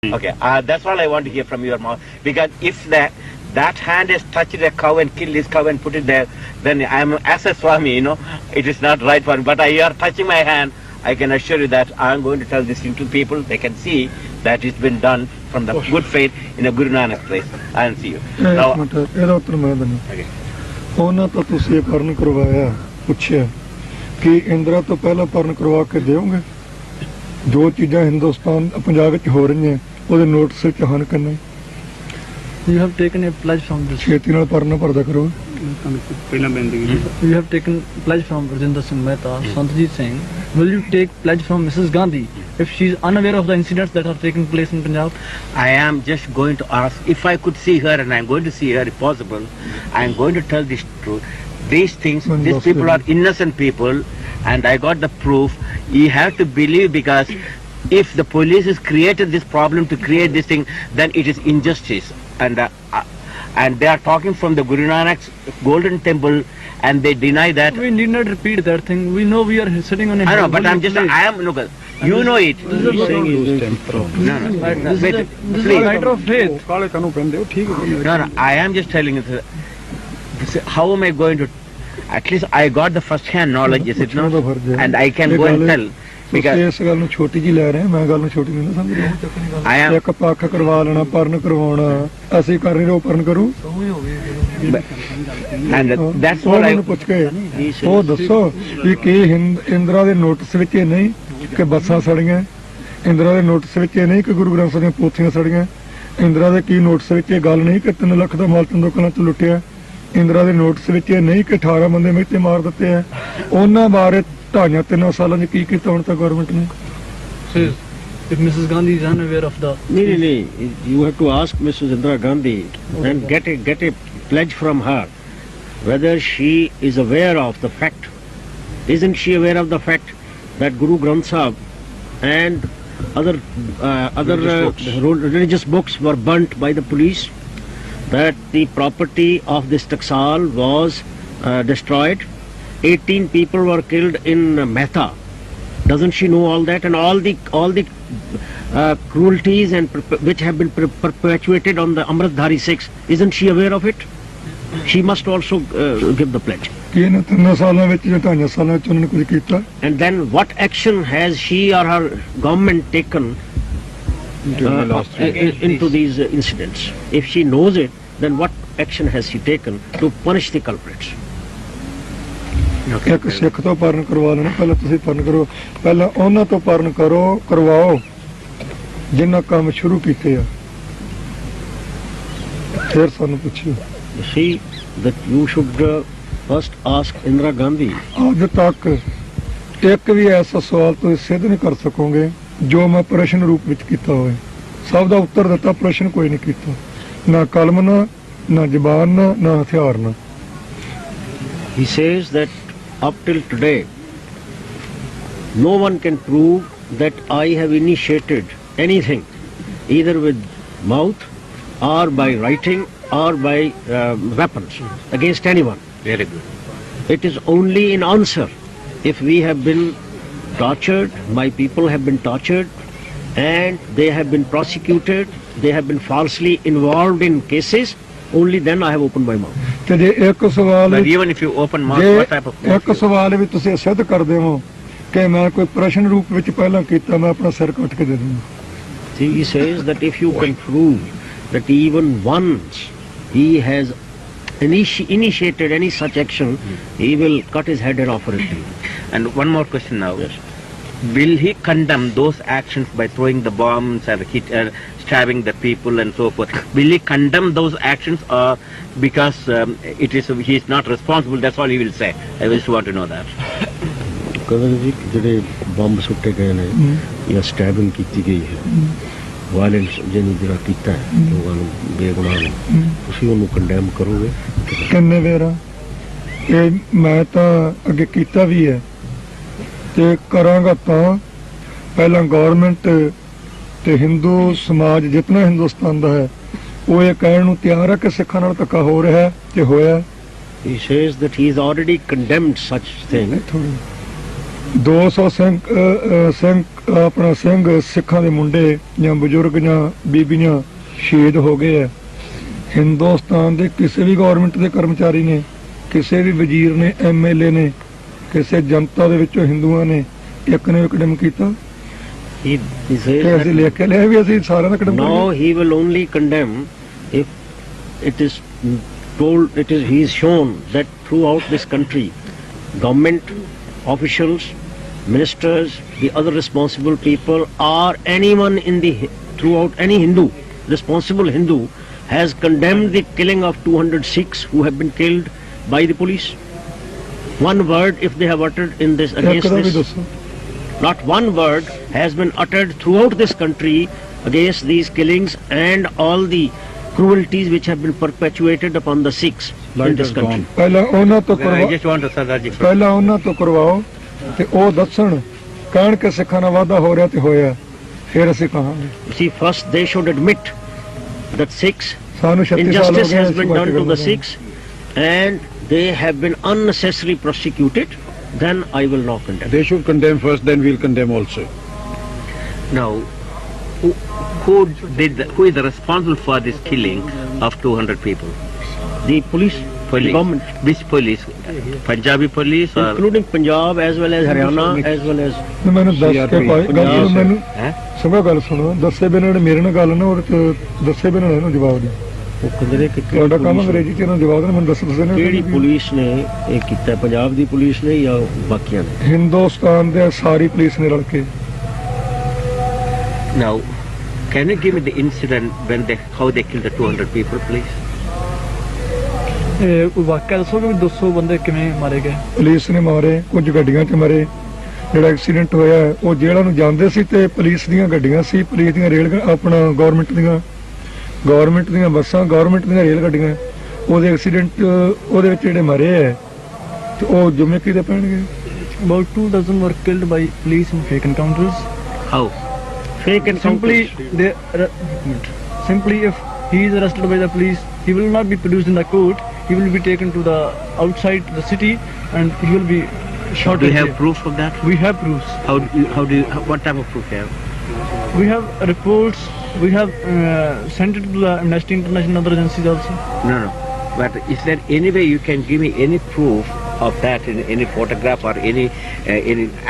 Okay, that's all I want to hear from your mouth. Because if that hand has touched a cow and killed this cow and put it there, then I am as a Swami, it is not right for me. But you are touching my hand, I can assure you that I am going to tell this thing to people. They can see that it's been done from the good faith in a Guru Nanak place. I will see you. Now, okay. ਉਹਨਾਂ ਤੋਂ ਤੁਸੀਂ ਇਹ ਪਰਨ ਕਰਵਾਇਆ ਪੁੱਛਿਆ ਕਿ ਇੰਦਰਾ ਤੋਂ ਪਹਿਲਾਂ ਪਰਨ ਕਰਵਾ ਕੇ ਦਿਓਗੇ ਜੋ ਚੀਜ਼ਾਂ ਹਿੰਦੁਸਤਾਨ ਪੰਜਾਬ ਵਿੱਚ ਹੋ ਰਹੀਆਂ ਉਹਦੇ ਨੋਟਿਸ ਵਿੱਚ ਹਨ ਕਿ ਨਹੀਂ You have taken a pledge from this. ਛੇਤੀ ਨਾਲ ਪਰਨ ਭਰਦਾ ਕਰੋ ਪਹਿਲਾਂ ਬੰਦਗੀ You have taken pledge from Rajinder Singh Mehta, Santjit Singh. Will you take pledge from Mrs. Gandhi if she is unaware of the incidents that are taking place in Punjab? I am just going to ask if I could see her, and I am going to see her if possible. I am going to tell this truth. These things, these people are innocent people, and I got the proof. You have to believe, because if the police has created this problem to create this thing, then it is injustice. And they are talking from the Guru Nanak's golden temple, and they deny that. We need not repeat that thing. We know we are sitting on a. I know, but I'm just. place. I am. Look, you know it. This is No. this Wait, is a please. matter of faith. ਕਾਲੇ ਕਾਨੂੰ ਪੈਂਦੇ ਹੋ ਠੀਕ ਹੈ No. I am just telling you. How am I going to? At least I got the first-hand knowledge, is it not? And I can go and tell. ਤੁਸੀਂ ਇਸ ਗੱਲ ਨੂੰ ਛੋਟੀ ਜੀ ਲੈ ਰਹੇ ਮੈਂ ਗੱਲ ਨੂੰ ਛੋਟੀ ਨਹੀਂ ਸਮਝ ਰਿਹਾ ਇੱਕ ਪੱਖ ਕਰਵਾ ਲੈਣਾ ਪਰਨ ਕਰਵਾਉਣਾ ਅਸੀਂ ਕਰ ਰਹੇ ਉਹ ਪਰਨ ਕਰੂ And that's what I ਪੁੱਛ ਕੇ ਉਹ ਦੱਸੋ ਵੀ ਕੀ ਇੰਦਰਾ ਦੇ ਨੋਟਿਸ ਵਿੱਚ ਇਹ ਨਹੀਂ ਕਿ ਬੱਸਾਂ ਸੜੀਆਂ ਇੰਦਰਾ ਦੇ ਨੋਟਿਸ ਵਿੱਚ ਇਹ ਨਹੀਂ ਕਿ ਗੁਰੂ ਗ੍ਰੰਥ ਸਾਹਿਬ ਦੀਆਂ ਪੋਥੀਆਂ ਸੜੀਆਂ ਇੰਦਰਾ ਦੇ ਕੀ ਨੋਟਿਸ ਵਿੱਚ ਇਹ ਗੱਲ ਨਹੀਂ ਕਿ 3 ਲੱਖ ਦਾ ਮਾਲ ਤੰਦੋਕਲਾਂ ਚ ਲੁੱਟਿਆ ਇੰਦਰਾ ਦੇ ਨੋਟਿਸ ਵਿੱਚ ਇਹ ਨਹੀਂ ਕਿ 18 ਬੰਦੇ ਮਿੱਥੇ ਮਾਰ ਦਿੱਤੇ ਆ ਉਹਨਾਂ ਬਾਰੇ 2.5-3 ਸਾਲਾਂ ਚ ਕੀ ਕੀਤਾ ਹੁਣ ਤੱਕ ਗਵਰਨਮੈਂਟ ਨੇ If Mrs. Gandhi is unaware of the. No. You have to ask Mrs. Indira Gandhi and get a pledge from her whether she is aware of the fact. Isn't she aware of the fact that Guru Granth Sahib and other religious books were burnt by the police? That the property of this Taksal was destroyed. 18 people were killed in Mehta. Doesn't she know all that, and all the cruelties and which have been perpetuated on the Amritdhari Sikhs? Isn't she aware of it? She must also give the pledge. ਕਿ ਇਹਨਾਂ 3 ਸਾਲਾਂ ਵਿੱਚ ਜਾਂ 2.5 ਸਾਲਾਂ ਵਿੱਚ ਉਹਨਾਂ ਨੇ ਕੁਝ ਕੀਤਾ And then what action has she or her government taken into these incidents? If she knows it, then what action has she taken to punish the culprits? ਇੱਕ ਸਿੱਖ ਤੋਂ ਪਰਨ ਕਰਵਾ ਲੈਣਾ ਪਹਿਲਾਂ ਤੁਸੀਂ ਪਰਨ ਕਰੋ ਪਹਿਲਾਂ ਉਹਨਾਂ ਤੋਂ ਪਰਨ ਕਰਵਾਓ ਜਿਨ੍ਹਾਂ ਕੰਮ ਸ਼ੁਰੂ ਕੀਤੇ ਆ ਫਿਰ ਸਾਨੂੰ ਪੁੱਛਿਓ You see that you should first ask Indira Gandhi. ਅੱਜ ਤੱਕ ਇੱਕ ਵੀ ਐਸਾ ਸਵਾਲ ਤੁਸੀਂ ਸਿੱਧ ਨਹੀਂ ਕਰ ਸਕੋਗੇ ਜੋ ਮੈਂ ਪ੍ਰਸ਼ਨ ਰੂਪ ਵਿੱਚ ਕੀਤਾ ਹੋਵੇ ਸਭ ਦਾ ਉੱਤਰ ਦਿੱਤਾ ਪ੍ਰਸ਼ਨ ਕੋਈ ਨਹੀਂ ਕੀਤਾ ਨਾ ਕਲਮ ਨਾ ਜ਼ਬਾਨ ਨਾ ਹਥਿਆਰ ਨਾ He says that up till today no one can prove that I have initiated anything either with mouth or by writing or by weapons against anyone. very good. It is only in answer if we have been tortured, my people have been tortured and they have been prosecuted, they have been falsely involved in cases, only then I have opened my mouth. ਤੇ ਜੇ ਇੱਕ ਸਵਾਲ But even if you open mouth, what type of ਇੱਕ ਸਵਾਲ ਵੀ ਤੁਸੀਂ ਸਿੱਧ ਕਰਦੇ ਹੋ ਕਿ ਮੈਂ ਕੋਈ ਪ੍ਰਸ਼ਨ ਰੂਪ ਵਿੱਚ ਪਹਿਲਾਂ ਕੀਤਾ ਮੈਂ ਆਪਣਾ ਸਿਰ ਕੱਟ ਕੇ ਦੇ ਦੂੰਗਾ See, he says that if you can prove that even once he has initiated any such action, he will cut his head and offer it to you. And one more question now. Yes. Will he condemn those actions by throwing the bombs and stabbing the people and so forth? Will he condemn those actions, or because he is not responsible, that's all he will say? I just want to know that. ਕਹਿੰਦੇ ਜੀ ਜਿਹੜੇ bomb ਸੁੱਟੇ ਗਏ ਨੇ ਜਾਂ ਸਟੈਬਿੰਗ ਕੀਤੀ ਗਈ ਹੈ ਵਾਇਲੈਂਸ ਜਿਹੜਾ ਕੀਤਾ ਹੈ ਲੋਕਾਂ ਨੂੰ ਬੇਗੁਨਾਹ ਨੂੰ ਤੁਸੀਂ ਉਹਨੂੰ ਕੰਡੈਮ ਕਰੋਗੇ ਕਿੰਨੇ ਵੇਰਾ ਇਹ ਮੈਂ ਤਾਂ ਅੱਗੇ ਕੀਤਾ ਵੀ ਹੈ ਤੇ ਕਰਾਂਗਾ ਤਾਂ ਪਹਿਲਾਂ ਗਵਰਨਮੈਂਟ ਤੇ ਹਿੰਦੂ ਸਮਾਜ ਜਿਤਨਾ ਹਿੰਦੁਸਤਾਨ ਦਾ ਹੈ ਉਹ ਇਹ ਕਹਿਣ ਨੂੰ ਤਿਆਰ ਹੈ ਕਿ ਸਿੱਖਾਂ ਨਾਲ ਧੱਕਾ ਹੋ ਰਿਹਾ ਹੈ ਤੇ ਹੋਇਆ He says that he has already condemned such thing 200 Singh ਆਪਣਾ ਸਿੰਘ ਸਿੱਖਾਂ ਦੇ ਮੁੰਡੇ ਜਾਂ ਬਜ਼ੁਰਗ ਜਾਂ ਬੀਬੀਆਂ ਸ਼ਹੀਦ ਹੋ ਗਏ ਆ। ਹਿੰਦੁਸਤਾਨ ਦੇ ਕਿਸੇ ਵੀ ਗਵਰਨਮੈਂਟ ਦੇ ਕਰਮਚਾਰੀ ਨੇ, ਕਿਸੇ ਵੀ ਵਜ਼ੀਰ ਨੇ, MLA ਨੇ, ਕਿਸੇ ਜਨਤਾ ਦੇ ਵਿੱਚੋਂ ਹਿੰਦੂਆਂ ਨੇ ਇੱਕ ਨੇ ਵੀ ਕਦਮ ਕੀਤਾ? He says ਤੇ that ਅਸੀਂ ਲਿਖ ਕੇ ਲਿਆ ਵੀ ਅਸੀਂ ਸਾਰਿਆਂ ਦਾ ਕਦਮ now ਕਰਾਂਗੇ। he will only condemn if it is told, he is shown that throughout this country, government officials, ministers, the other responsible people, or anyone in the throughout any Hindu, responsible Hindu, has condemned the killing of 200 Sikhs who have been killed by the police. One word if they have uttered in this ਇੱਕ against the we this. ਦੱਸੋ। Not one word has been uttered throughout this country against these killings and all the cruelties which have been perpetuated upon the Sikhs in this country. ਪਹਿਲਾਂ ਉਹਨਾਂ ਤੋਂ I ਕਰਵਾਓ, just want to Sardar ji. ਪਹਿਲਾਂ ਉਹਨਾਂ ਤੋਂ ਕਰਵਾਓ ਤੇ ਉਹ ਦੱਸਣ, ਕਹਿਣ ਕਿ ਸਿੱਖਾਂ ਨਾਲ ਵਾਧਾ ਹੋ ਰਿਹਾ ਤੇ ਹੋਇਆ, ਫਿਰ ਅਸੀਂ ਕਹਾਂਗੇ। You see, first they should admit that Sikhs, ਸਾਨੂੰ 36 ਸਾਲ ਹੋ injustice ਗਏ has been done to the ਇਸ Sikhs and they have been unnecessarily prosecuted, then I will not condemn. They should condemn first, then we'll condemn also. Now, who is responsible for this killing of 200 people? The police, the Police. government, Which police? Punjabi police or? including Punjab as well as Haryana as well as ਮੈਨੂੰ ਦੱਸ ਕੇ CRP, ਪਾਈ ਗੱਲ ਪੰਜਾਬ ਮੈਨੂੰ Huh? ਸੁਣੋ, ਗੱਲ ਸੁਣੋ। ਦੱਸੇ ਬਿਨਾਂ ਨੇ ਮੇਰੇ ਨਾਲ ਗੱਲ ਨਾ, ਉਹਦੇ ਚ ਦੱਸੇ ਬਿਨਾਂ ਇਹਨੂੰ ਜਵਾਬ ਦੇ। ਉਹ ਕਹਿੰਦੇ ਕਿ ਤੁਹਾਡਾ ਕੰਮ ਅੰਗਰੇਜ਼ੀ ਚ ਇਹਨੂੰ ਜਵਾਬ ਦੇਣਾ, ਮੈਨੂੰ ਦੱਸੇ ਨੇ ਕਿਹੜੀ ਪੁਲਿਸ ਨੇ ਇਹ ਕੀਤਾ, ਪੰਜਾਬ ਦੀ ਪੁਲਿਸ ਨੇ ਜਾਂ ਬਾਕੀਆਂ ਨੇ? ਹਿੰਦੁਸਤਾਨ ਦੇ ਸਾਰੀ ਪੁਲਿਸ ਨੇ ਰਲ ਕੇ। Now, can you give me the incident when how they killed the 200 people, please? ਇਹ ਕੋਈ ਵਾਕਿਆ ਦੱਸੋਗੇ ਵੀ 200 ਬੰਦੇ ਕਿਵੇਂ ਮਾਰੇ ਗਏ? ਪੁਲਿਸ ਨੇ ਮਾਰੇ, ਕੁਝ ਗੱਡੀਆਂ 'ਚ ਮਰੇ। ਜਿਹੜਾ ਐਕਸੀਡੈਂਟ ਹੋਇਆ ਹੈ, ਉਹ ਜੇਲ੍ਹਾਂ ਨੂੰ ਜਾਂਦੇ ਸੀ ਤੇ ਪੁਲਿਸ ਦੀਆਂ ਗੱਡੀਆਂ ਸੀ, ਪੁਲਿਸ ਦੀਆਂ ਆਪਣਾ ਗਵਰਨਮੈਂਟ ਦੀਆਂ ਬੱਸਾਂ, ਗਵਰਨਮੈਂਟ ਦੀਆਂ ਰੇਲ ਗੱਡੀਆਂ। ਉਹਦੇ ਐਕਸੀਡੈਂਟ ਉਹਦੇ ਵਿੱਚ ਜਿਹੜੇ ਮਰੇ ਹੈ ਤੇ ਉਹ ਜ਼ਿੰਮੇ ਕਿਹਦੇ ਪੈਣਗੇ? About 2 dozen were killed by police in fake encounters. How? Fake encounters. Simply if he is arrested by the police, he will not be produced in the court. He will be taken to the outside the city and he will be shot. Do you have there. proof of that? We have proofs. What type of proof you have? We have reports. We have sent it to the Amnesty International and other agencies also. No. But is there any way you can give me any proof of that in any photograph or any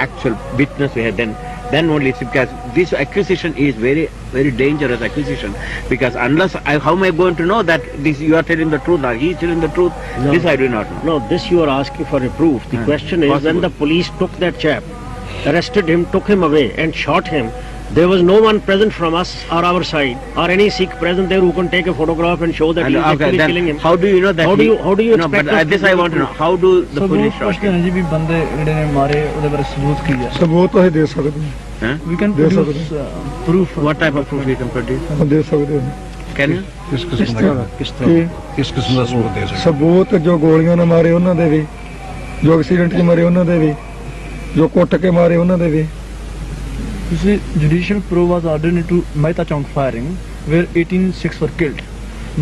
actual witness we have? Then only it's because this accusation is very, very dangerous accusation. Because unless how am I going to know that this you are telling the truth or he is telling the truth? No. This I do not know. No, this you are asking for a proof. The question is, when the police took that chap, arrested him, took him away and shot him, there was no one present from us or our side or any Sikh present there who can take a photograph and show that he is actually then killing him. how do you know that? How do you No, expect but us to this I know want to the know. How do the police shot ਪੁੱਛਦੇ him? ਨੇ ਜੀ ਵੀ ਬੰਦੇ ਜਿਹੜੇ ਨੇ ਮਾਰੇ ਉਹਦੇ ਬਾਰੇ ਸਬੂਤ ਕੀ ਹੈ? ਸਬੂਤ ਅਸੀਂ ਦੇ ਸਕਦੇ ਹਾਂ, Huh? We can Yes, sir. produce proof. What type of proof you can produce? ਉਹ ਦੇ ਸਕਦੇ ਹਾਂ। Can you? किस किस्म का किस ਕਿ किस किस्म का सबूत दे सकते? ਸਬੂਤ ਜੋ ਗੋਲੀਆਂ ਨਾਲ ਮਾਰੇ ਉਹਨਾਂ ਦੇ ਵੀ, ਜੋ ਐਕਸੀਡੈਂਟ 'ਚ ਮਰੇ ਉਹਨਾਂ ਦੇ ਵੀ, ਜੋ ਕੁੱਟ ਕੇ ਮਾਰੇ ਉਹਨਾਂ ਦੇ ਵੀ। You see, judicial probe was ordered into Mehta Chowk firing, where 18 Sikhs were killed.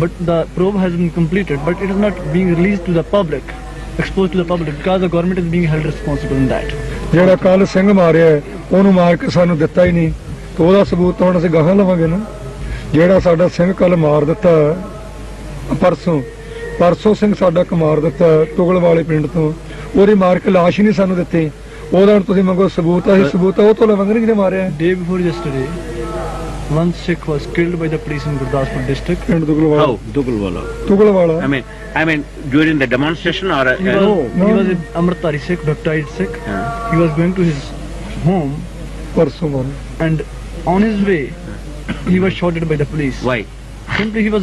But the probe has been completed, but it is not being released to the public, exposed to the public, because the government is being held responsible in that. ਜਿਹੜਾ ਕੱਲ ਸਿੰਘ ਮਾਰਿਆ ਹੈ, ਉਹਨੂੰ ਮਾਰ ਕੇ ਸਾਨੂੰ ਦਿੱਤਾ ਹੀ ਨਹੀਂ, ਤੇ ਉਹਦਾ ਸਬੂਤ ਤਾਂ ਹੁਣ ਅਸੀਂ ਗਾਹਾਂ ਲਵਾਂਗੇ ਨਾ। ਜਿਹੜਾ ਸਾਡਾ ਸਿੰਘ ਕੱਲ ਮਾਰ ਦਿੱਤਾ, ਪਰਸੋਂ ਸਿੰਘ ਸਾਡਾ ਇੱਕ ਮਾਰ ਦਿੱਤਾ ਤੁਗਲ ਵਾਲੇ ਪਿੰਡ ਤੋਂ, ਉਹਦੀ ਮਾਰ ਕੇ ਲਾਸ਼ ਹੀ ਨਹੀਂ ਸਾਨੂੰ ਦਿੱਤੀ। ਉਹਦਾ ਹੁਣ ਤੁਸੀਂ ਮੰਗੋ ਸਬੂਤ, ਅਸੀਂ ਸਬੂਤ ਉਹ ਤੋਂ ਲਵਾਂਗੇ ਨਾ ਜਿਹਨੇ ਮਾਰਿਆ। Day before yesterday, one Sikh was killed by the police in Gurdham district. ਪਿੰਡ ਤੁਗਲਵਾਲਾ। How? ਤੁਗਲਵਾਲਾ। I mean during the demonstration or? He was an Amritdhari Sikh, baptized Sikh. He was going to his home ਪਰਸੋਂ ਮਾਰਿਆ। and on his way he was shot by the police. Why? Simply he was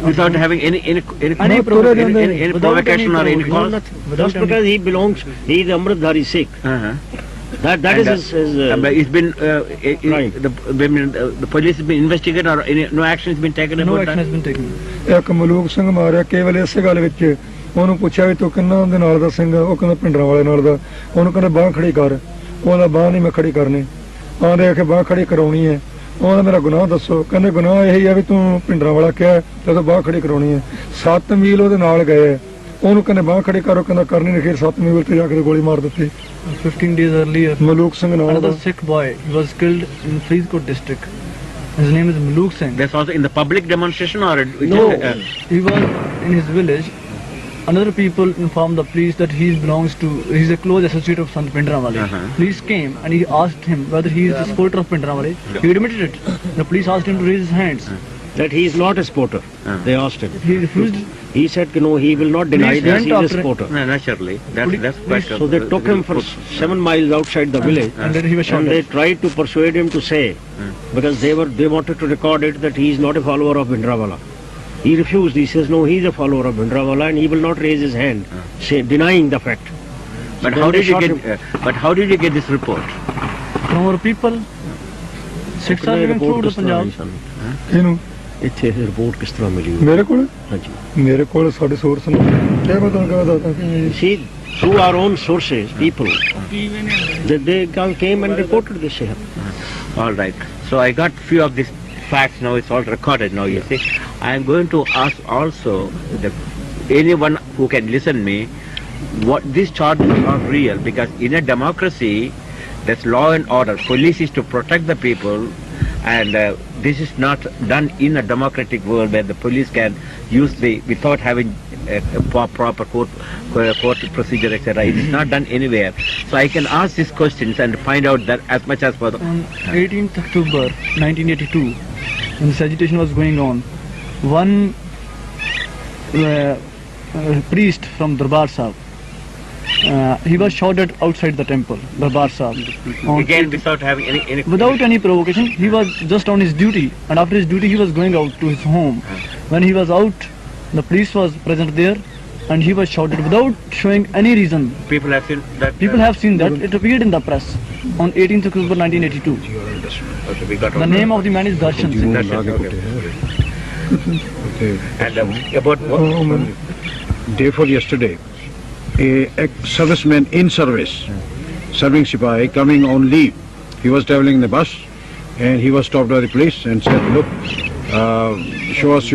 Without having any any Without provocation or any cause? Just because he belongs, he is Amritdhari Sikh. That is his it's been right. the police has been investigated or no action has been taken no about action that? has been taken. ਇੱਕ ਮਲੂਕ ਸਿੰਘ ਮਾਰਿਆ ਕੇਵਲ ਇਸੇ ਗੱਲ ਵਿੱਚ। ਉਹਨੂੰ ਪੁੱਛਿਆ ਵੀ ਤੂੰ ਕਿੰਨਾ ਦੇ ਨਾਲ ਦਾ ਸਿੰਘ? ਉਹ ਕਹਿੰਦਾ ਭਿੰਡਰਾਂਵਾਲੇ ਨਾਲ ਦਾ। ਉਹਨੂੰ ਕਹਿੰਦਾ ਬਾਂਹ ਖੜੀ ਕਰ। ਉਹਦਾ ਬਾਂਹ ਨਹੀਂ ਮੈਂ ਖੜੀ ਕਰਨੀ। ਆਂਦੇ ਆ ਕਿ ਬਾਂਹ ਖੜੀ ਕਰਾਉਣੀ ਹੈ। ਉਹਦਾ ਮੇਰਾ ਗੁਨਾਹ ਦੱਸੋ। ਕਹਿੰਦੇ ਗੁਨਾਹ ਇਹੀ ਆ ਵੀ ਤੂੰ ਭਿੰਡਰਾਂਵਾਲਾ ਕਿਹਾ ਤੇ ਬਾਂਹ ਖੜੀ ਕਰਾਉਣੀ ਹੈ। 7 ਮੀਲ ਉਹਦੇ ਨਾਲ ਗਏ, ਉਹਨੂੰ ਕਹਿੰਦੇ ਬਾਹ ਖੜੀ ਕਰੋ, ਕਹਿੰਦਾ ਕਰਨੀ ਨਹੀਂ, ਫਿਰ 7ਵੀਂ ਵੇਲੇ ਤੇ ਜਾ ਕੇ ਗੋਲੀ ਮਾਰ ਦਿੱਤੀ। 15 days earlier, ਮਲੂਕ ਸਿੰਘ ਨਾਮ another the Sikh boy he was killed in Faridkot district. His name is Maluk Singh. That's also in the public demonstration or No, he was in his village. Another people informed the police that he's a close associate of Sant Bhinderwale. Police came and he asked him whether he is a supporter of Bhinderwale. He admitted it. The police asked him to raise his hands. That he is not a supporter. They asked him. He refused. He said, no, he will not deny Police that went he is a after- supporter. No, naturally. That's quite So they took him for 7 miles outside the village, And then he was shot and they dead. tried to persuade him to say, because they wanted to record it, that he is not a follower of Bhinderwale. He refused. He says, no, he is a follower of Bhinderwale, and he will not raise his hand, denying the fact. But then how they did you shot get? him. But how did you get this report? From our people, Sikhs are living through the Punjab. ਇਹਨੂੰ ਇੱਥੇ report ਕਿਸ ਤਰ੍ਹਾਂ ਮਿਲੀ? ਮੇਰੇ ਕੋਲ ਹਾਂਜੀ। ਮੇਰੇ ਕੋਲ ਸਾਡੇ ਸੋਰਸ ਨੇ ਕਿਹਾ ਮੈਂ ਤੁਹਾਨੂੰ ਦੱਸਦਾ See, through our own sources, people, they came and reported this here. All right. So I got few of these facts now. It's all recorded now. You see, I am going to ask also anyone who can listen me what these charges are real, because in a democracy, there's law and order. Police is to protect the people, and this is not done in a democratic world where the police can use without having a proper court procedure, etc. It is not done anywhere. So I can ask these questions and find out that as much as possible. On 18th October 1982, when this agitation was going on, one priest from Darbar Sahib, he was shot at outside the temple, Darbar Sahib. Again, without having any Without any provocation, he was just on his duty, and after his duty he was going out to his home. When he was out, the police was present there, and he was shot at without showing any reason. people have seen that. People have seen that. It appeared in the press on 18th October 1982. Okay, we got The name of the man is Darshan Singh. Darshan, okay. And about Day for yesterday, a serviceman in service, serving Sipahi, coming on leave. He was traveling in the bus and he was stopped by the police and said, look, show us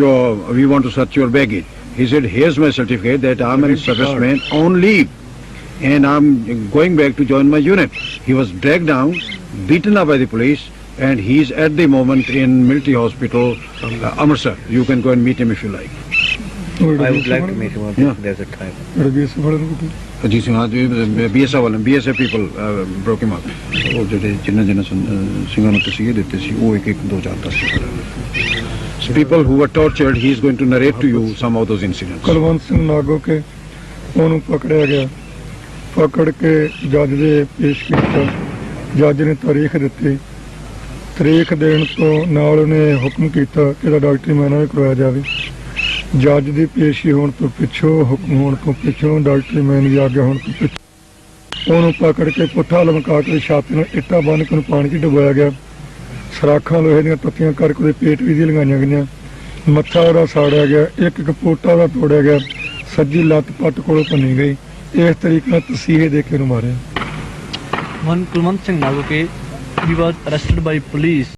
we want to search your baggage. He said, here's my certificate that I'm a serviceman on leave and I'm going back to join my unit. He was dragged down, beaten up by the police, and he's at the moment in military hospital, Amritsar. You can go and meet him if you like. I would like to meet him. Yeah. There's a time. Ajit Singh, BSF people broke him up. ਉਹ ਜਿਹੜੇ ਜਿਨ੍ਹਾਂ ਸਿੰਘਾਂ ਨੂੰ ਤਸੀਹੇ ਦਿੱਤੇ ਸੀ ਉਹ ਇੱਕ 2 4 10 people who were tortured. He is going to narrate to you some of those incidents. Kulwant Singh ਨਾਗੋ ਕੇ ਉਹਨੂੰ ਪਕੜਿਆ ਗਿਆ, ਪਕੜ ਕੇ ਜੱਜ ਦੇ ਪੇਸ਼ ਕੀਤਾ। ਜੱਜ ਨੇ ਤਾਰੀਖ ਦਿੱਤੀ, ਤਾਰੀਖ ਦੇਣ ਤੋਂ ਨਾਲ ਉਹਨੇ ਹੁਕਮ ਕੀਤਾ ਕਿ ਇਹਦਾ ਡਾਕਟਰੀ ਮਾਇਨਾ ਵੀ ਕਰਵਾਇਆ ਜਾਵੇ। ਜੱਜ ਦੀ ਪੇਸ਼ੀ ਹੋਣ ਤੋਂ ਪਿੱਛੋਂ, ਹੁਕਮ ਹੋਣ ਤੋਂ ਪਿੱਛੋਂ, ਡਾਕਟਰੀ ਮੈਨ ਦੀ ਆਗਿਆ ਹੋਣ ਤੋਂ ਪਿੱਛੋਂ ਉਹਨੂੰ ਪਕੜ ਕੇ ਪੁੱਠਾ ਲਮਕਾ ਕੇ ਛਾਤੀ ਨਾਲ ਇੱਟਾਂ ਬੰਨ੍ਹ ਕੇ ਉਹਨੂੰ ਪਾਣੀ 'ਚ ਡੁਬੋਇਆ ਗਿਆ। ਸਰਾਖਾਂ ਲੋਹੇ ਦੀਆਂ ਤੱਤੀਆਂ ਕਰਕੇ ਉਹਦੇ ਪੇਟ ਵੀ ਦੀ ਲਗਾਈਆਂ ਗਈਆਂ। ਮੱਥਾ ਉਹਦਾ ਸਾੜਿਆ ਗਿਆ, ਇੱਕ ਪੋਟਾ ਉਹਦਾ ਤੋੜਿਆ ਗਿਆ, ਸੱਜੀ ਲੱਤ ਪੱਟ ਕੋਲੋਂ ਭੰਨੀ ਗਈ। ਇਸ ਤਰੀਕੇ ਨਾਲ ਤਸੀਹੇ ਦੇ ਕੇ ਉਹਨੂੰ ਮਾਰਿਆ। One Kulwant Singh Nagoke, he was arrested by police